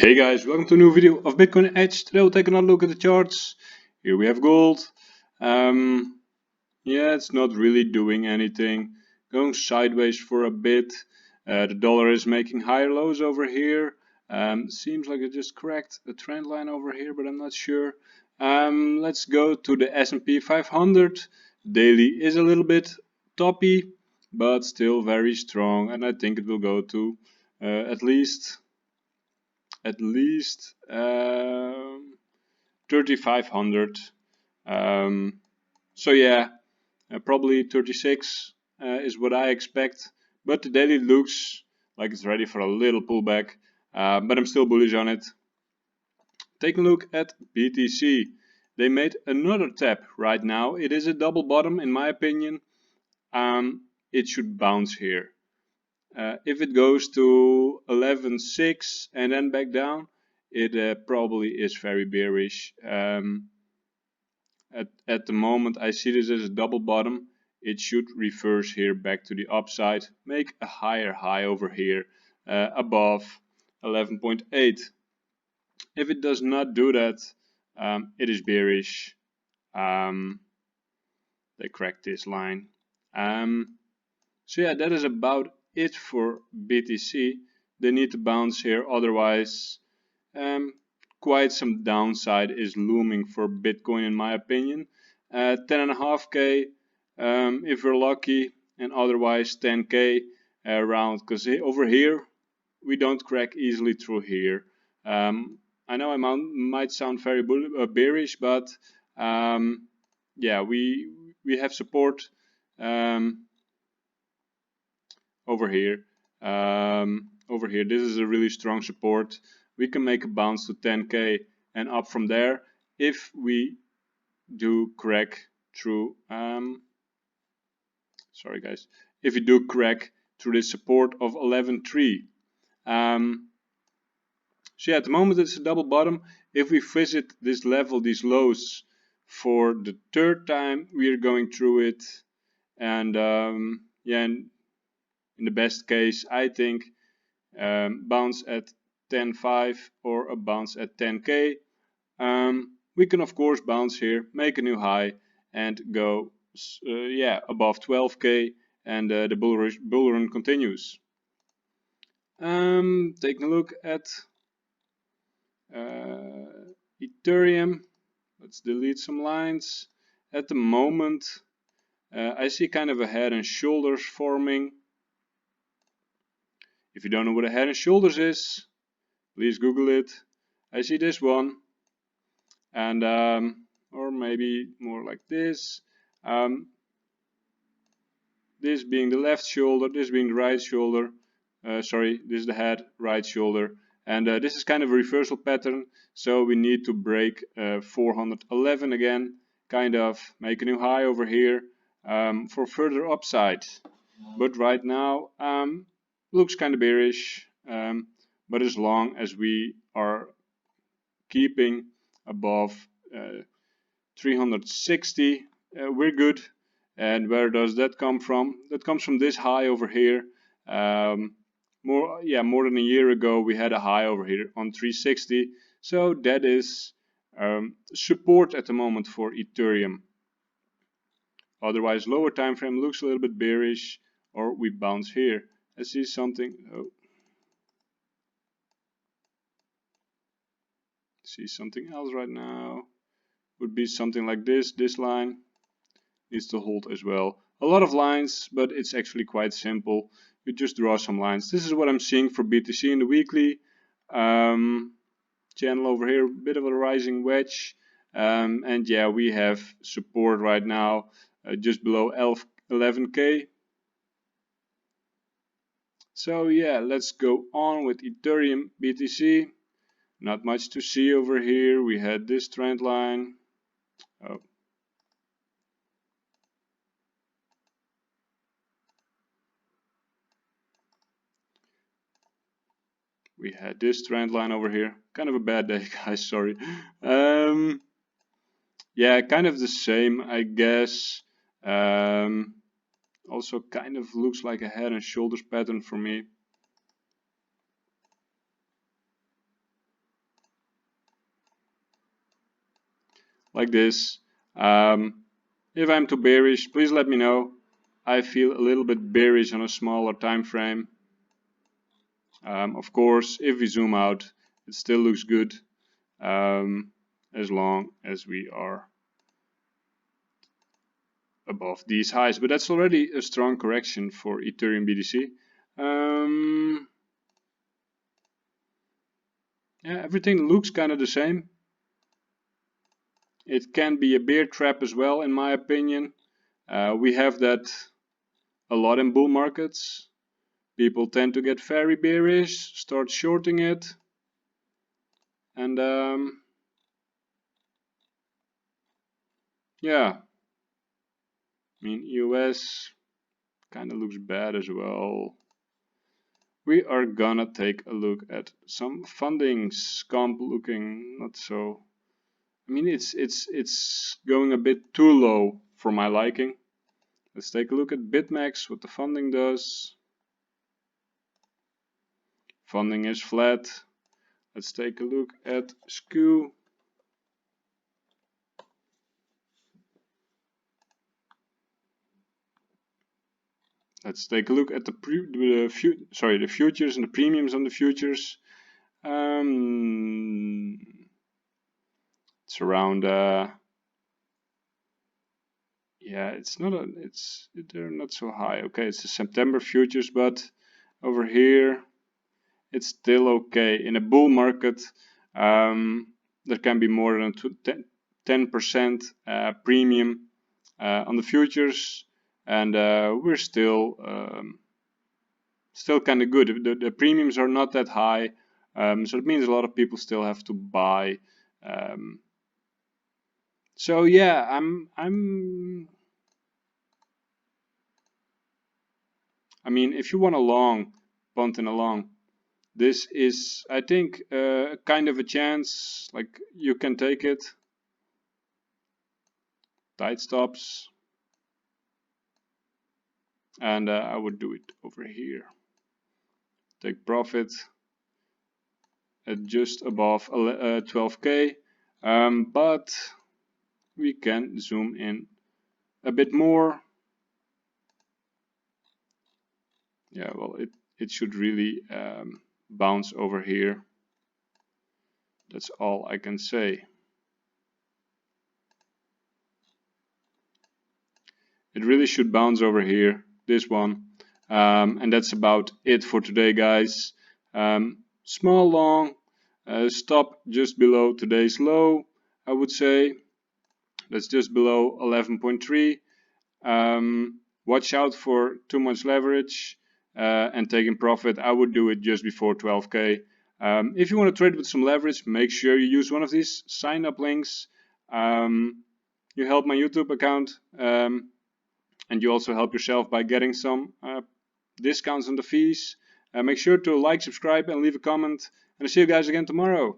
Hey guys, welcome to a new video of Bitcoin Edge. Today we'll take another look at the charts. Here we have gold. Yeah, it's not really doing anything. Going sideways for a bit. The dollar is making higher lows over here. Seems like it just cracked a trend line over here, but I'm not sure. Let's go to the S&P 500. Daily is a little bit toppy, but still very strong, and I think it will go to at least 3,500. So yeah, probably 36 is what I expect. But the daily looks like it's ready for a little pullback, but I'm still bullish on it. Take a look at BTC. They made another tap right now. It is a double bottom in my opinion. It should bounce here. If it goes to 11.6 and then back down, it probably is very bearish. At the moment, I see this as a double bottom. It should reverse here back to the upside, make a higher high over here above 11.8. If it does not do that, it is bearish. They cracked this line. So yeah, that is about it for BTC. They need to bounce here, otherwise quite some downside is looming for Bitcoin in my opinion. 10.5k if we're lucky, and otherwise 10k around, because over here we don't crack easily through here. I know I might sound very bearish, but yeah, we have support over here. Over here, this is a really strong support. We can make a bounce to 10k and up from there if we do crack through. Sorry guys, if we do crack through this support of 11.3. So yeah, at the moment it's a double bottom. If we visit this level, these lows, for the third time, we are going through it, and yeah, in the best case, I think bounce at 10.5 or a bounce at 10k. We can of course bounce here, make a new high, and go yeah, above 12k, and the bull run continues. Taking a look at Ethereum. Let's delete some lines. At the moment, I see kind of a head and shoulders forming. If you don't know what a head and shoulders is, please Google it. I see this one, and or maybe more like this. This being the left shoulder, this being the right shoulder. Sorry, this is the head, right shoulder, and this is kind of a reversal pattern. So we need to break 411 again, kind of make a new high over here for further upside. But right now looks kind of bearish, but as long as we are keeping above 360, we're good. And where does that come from? That comes from this high over here. More than a year ago we had a high over here on 360, so that is support at the moment for Ethereum. Otherwise, lower time frame looks a little bit bearish, or we bounce here. I see something. See something else right now. Would be something like this. This line needs to hold as well. A lot of lines, but it's actually quite simple. You just draw some lines. This is what I'm seeing for BTC in the weekly. Channel over here, a bit of a rising wedge. And yeah, we have support right now just below 11k. So yeah, let's go on with Ethereum BTC. Not much to see over here. We had this trend line. Oh. We had this trend line over here. Kind of a bad day, guys, sorry. Yeah, kind of the same, I guess. Also kind of looks like a head and shoulders pattern for me. like this. If I'm too bearish, please let me know. I feel a little bit bearish on a smaller time frame. Of course, if we zoom out, it still looks good, as long as we are above these highs. But that's already a strong correction for Ethereum BTC. Yeah, everything looks kind of the same. It can be a bear trap as well, in my opinion. We have that a lot in bull markets. People tend to get very bearish, start shorting it, and yeah, I mean US kind of looks bad as well. We are gonna take a look at some fundings. Comp looking not so. I mean, it's going a bit too low for my liking. Let's take a look at Bitmex, what the funding does. Funding is flat. Let's take a look at SKU. Let's take a look at the futures and the premiums on the futures. It's around yeah, they're not so high. Okay, it's the September futures, but over here it's still okay. In a bull market, there can be more than 10% premium on the futures, and we're still kind of good. The premiums are not that high, so it means a lot of people still have to buy. So yeah, I mean, if you want a long, punt in a long, this is, I think, kind of a chance. Like, you can take it. Tight stops, and I would do it over here. Take profit at just above 12k, but we can zoom in a bit more. Yeah, well, it should really bounce over here. That's all I can say. It really should bounce over here, this one. And that's about it for today, guys. Small long, stop just below today's low, I would say. That's just below 11.3. Watch out for too much leverage and taking profit. I would do it just before 12k. If you want to trade with some leverage, make sure you use one of these sign up links. You help my YouTube account, and you also help yourself by getting some discounts on the fees. Make sure to like, subscribe, and leave a comment. And I'll see you guys again tomorrow.